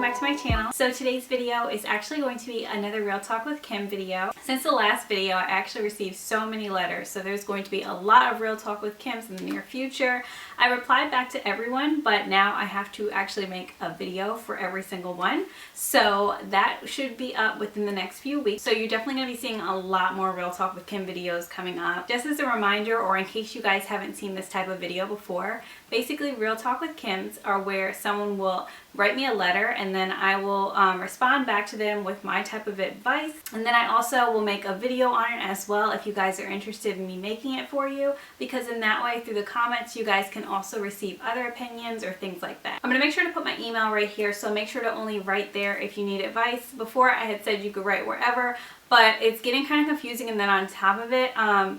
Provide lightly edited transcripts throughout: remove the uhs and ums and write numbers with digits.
back to my channel. So today's video is actually going to be another Real Talk with Kym video. Since the last video, I actually received so many letters, so there's going to be a lot of Real Talk with Kyms in the near future. I replied back to everyone, but now I have to actually make a video for every single one. So that should be up within the next few weeks. So you're definitely going to be seeing a lot more Real Talk with Kym videos coming up. Just as a reminder, or in case you guys haven't seen this type of video before, basically Real Talk with Kyms are where someone will write me a letter and then I will respond back to them with my type of advice, and then I also will make a video on it as well if you guys are interested in me making it for you, because in that way through the comments you guys can also receive other opinions or things like that. I'm going to make sure to put my email right here, so make sure to only write there if you need advice. Before I had said you could write wherever, but it's getting kind of confusing, and then on top of it,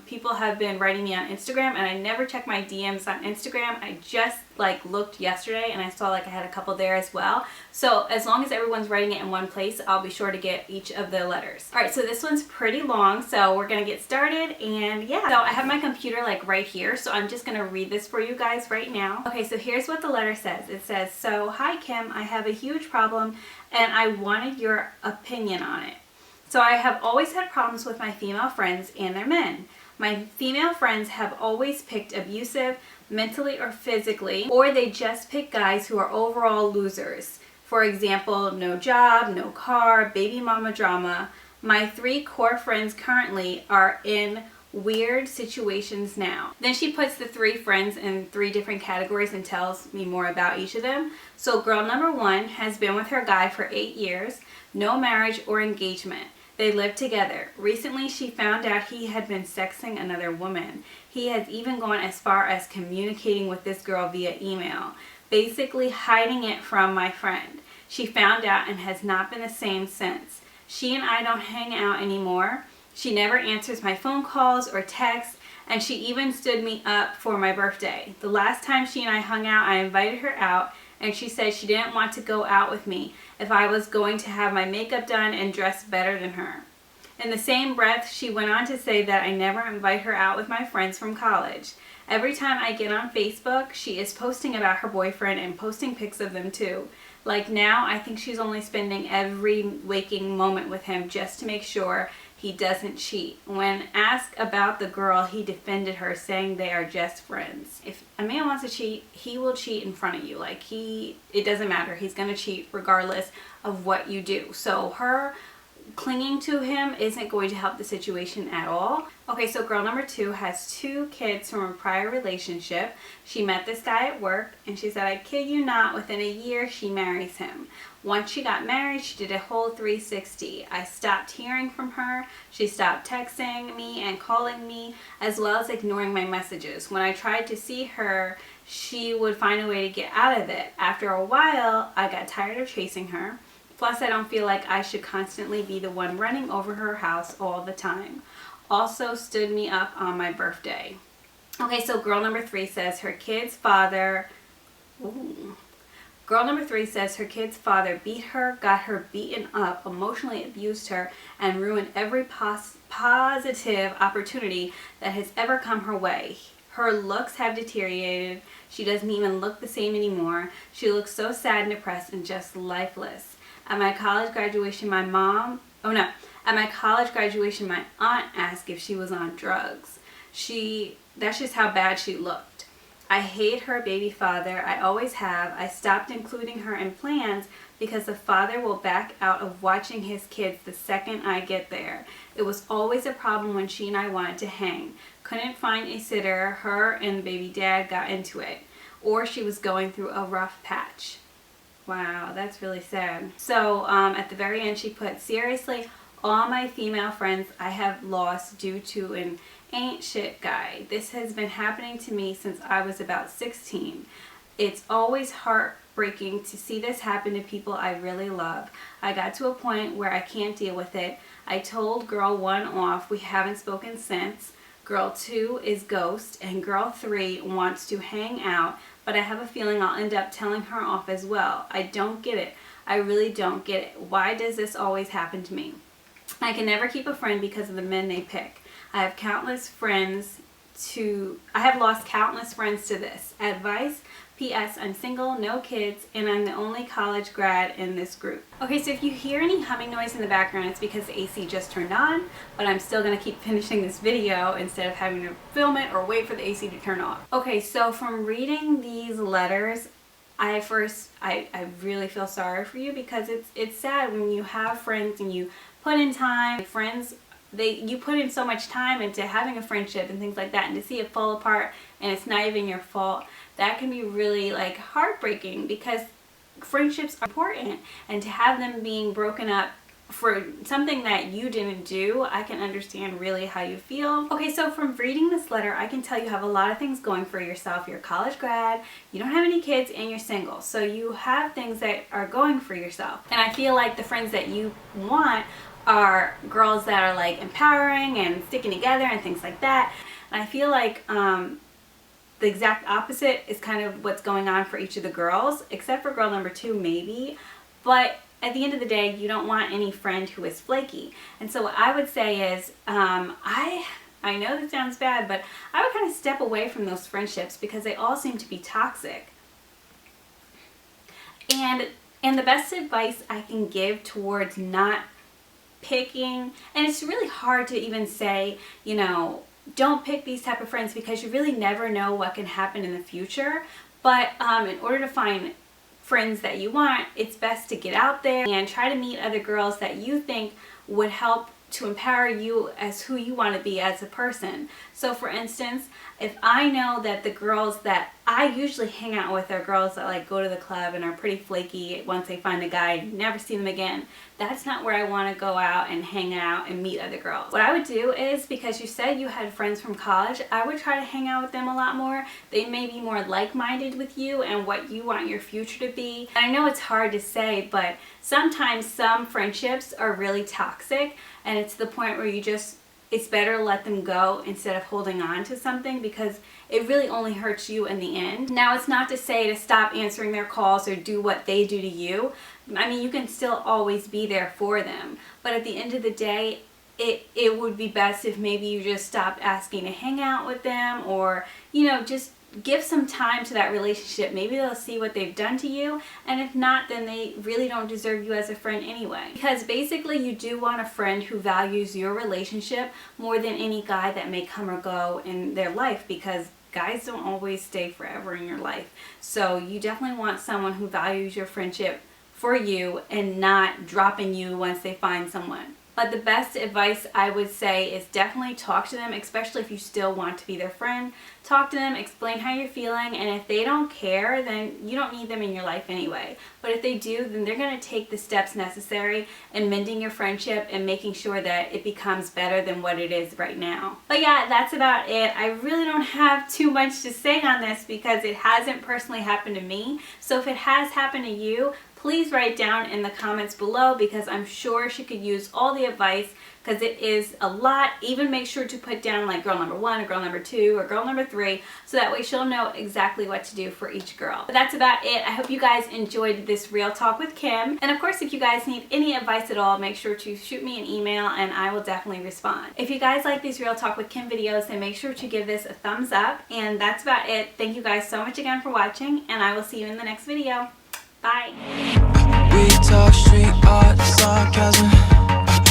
people have been writing me on Instagram and I never check my DMs on Instagram. I just looked yesterday and I saw I had a couple there as well. So as long as everyone's writing it in one place, I'll be sure to get each of the letters. Alright, so this one's pretty long, so we're gonna get started, and yeah. So I have my computer right here, so I'm just gonna read this for you guys right now. Okay, so here's what the letter says. It says, "So, hi Kym, I have a huge problem and I wanted your opinion on it. So I have always had problems with my female friends and their men. My female friends have always picked abusive, mentally or physically, or they just pick guys who are overall losers. For example, no job, no car, baby mama drama. My 3 core friends currently are in weird situations now." Then she puts the 3 friends in 3 different categories and tells me more about each of them. So girl number 1 has been with her guy for 8 years, no marriage or engagement. They live together. Recently, she found out he had been sexting another woman. He has even gone as far as communicating with this girl via email, basically hiding it from my friend. She found out and has not been the same since. She and I don't hang out anymore. She never answers my phone calls or texts, and she even stood me up for my birthday. The last time she and I hung out, I invited her out, and she said she didn't want to go out with me if I was going to have my makeup done and dress better than her. In the same breath, she went on to say that I never invite her out with my friends from college. Every time I get on Facebook, she is posting about her boyfriend and posting pics of them too. Now, I think she's only spending every waking moment with him just to make sure he doesn't cheat. When asked about the girl, he defended her, saying they are just friends. If a man wants to cheat, he will cheat in front of you. It doesn't matter. He's gonna cheat regardless of what you do. So her clinging to him isn't going to help the situation at all. Okay, so girl number 2 has 2 kids from a prior relationship. She met this guy at work, and she said, I kid you not, within a year she marries him. Once she got married, she did a whole 360. I stopped hearing from her. She stopped texting me and calling me, as well as ignoring my messages. When I tried to see her, she would find a way to get out of it. After a while, I got tired of chasing her. Plus, I don't feel like I should constantly be the one running over her house all the time. Also stood me up on my birthday. Okay, so girl number 3 says her kid's father... Girl number 3 says her kid's father beat her, got her beaten up, emotionally abused her, and ruined every positive opportunity that has ever come her way. Her looks have deteriorated. She doesn't even look the same anymore. She looks so sad and depressed and just lifeless. At my college graduation, my aunt asked if she was on drugs. That's just how bad she looked. I hate her baby father. I always have. I stopped including her in plans because the father will back out of watching his kids the second I get there. It was always a problem when she and I wanted to hang. Couldn't find a sitter. Her and the baby dad got into it. Or she was going through a rough patch. Wow, that's really sad. So at the very end she put, seriously, all my female friends I have lost due to an ain't shit guy. This has been happening to me since I was about 16. It's always heartbreaking to see this happen to people I really love. I got to a point where I can't deal with it. I told girl 1 off. We haven't spoken since. Girl 2 is ghost, and girl 3 wants to hang out, but I have a feeling I'll end up telling her off as well. I don't get it. I really don't get it. Why does this always happen to me? I can never keep a friend because of the men they pick. I have lost countless friends to this. Advice? P.S. I'm single, no kids, and I'm the only college grad in this group. Okay, so if you hear any humming noise in the background, it's because the AC just turned on, but I'm still going to keep finishing this video instead of having to film it or wait for the AC to turn off. Okay, so from reading these letters, I really feel sorry for you, because it's sad when you have friends and you put in time. Friends, you put in so much time into having a friendship and things like that, and to see it fall apart and it's not even your fault, that can be really like heartbreaking, because friendships are important, and to have them being broken up for something that you didn't do, I can understand really how you feel. Okay, so from reading this letter, I can tell you have a lot of things going for yourself. You're a college grad, you don't have any kids, and you're single. So you have things that are going for yourself. And I feel like the friends that you want are girls that are like empowering and sticking together and things like that. And I feel like the exact opposite is kind of what's going on for each of the girls, except for girl number 2 maybe. But at the end of the day, you don't want any friend who is flaky. And so what I would say is, I know this sounds bad, but I would kind of step away from those friendships, because they all seem to be toxic. And the best advice I can give towards not picking, and it's really hard to even say, you know, don't pick these type of friends, because you really never know what can happen in the future. But in order to find friends that you want, it's best to get out there and try to meet other girls that you think would help to empower you as who you want to be as a person. So for instance, if I know that the girls that I usually hang out with are girls that like go to the club and are pretty flaky once they find a guy and never see them again, that's not where I want to go out and hang out and meet other girls. What I would do is, because you said you had friends from college, I would try to hang out with them a lot more. They may be more like-minded with you and what you want your future to be. And I know it's hard to say, but sometimes some friendships are really toxic, and it's the point where it's better to let them go instead of holding on to something, because it really only hurts you in the end. Now, it's not to say to stop answering their calls or do what they do to you. I mean, you can still always be there for them. But at the end of the day, it would be best if maybe you just stopped asking to hang out with them, or, you know, just give some time to that relationship. Maybe they'll see what they've done to you, and if not, then they really don't deserve you as a friend anyway. Because basically you do want a friend who values your relationship more than any guy that may come or go in their life, because guys don't always stay forever in your life. So you definitely want someone who values your friendship for you and not dropping you once they find someone. But the best advice I would say is definitely talk to them, especially if you still want to be their friend. Talk to them, explain how you're feeling, and if they don't care, then you don't need them in your life anyway. But if they do, then they're going to take the steps necessary in mending your friendship and making sure that it becomes better than what it is right now. But yeah, that's about it. I really don't have too much to say on this, because it hasn't personally happened to me. So if it has happened to you, please write down in the comments below, because I'm sure she could use all the advice, because it is a lot. Even make sure to put down like girl number 1 or girl number 2 or girl number 3, so that way she'll know exactly what to do for each girl. But that's about it. I hope you guys enjoyed this Real Talk with Kym. And of course, if you guys need any advice at all, make sure to shoot me an email and I will definitely respond. If you guys like these Real Talk with Kym videos, then make sure to give this a thumbs up. And that's about it. Thank you guys so much again for watching, and I will see you in the next video. Bye. We talk street art, sarcasm.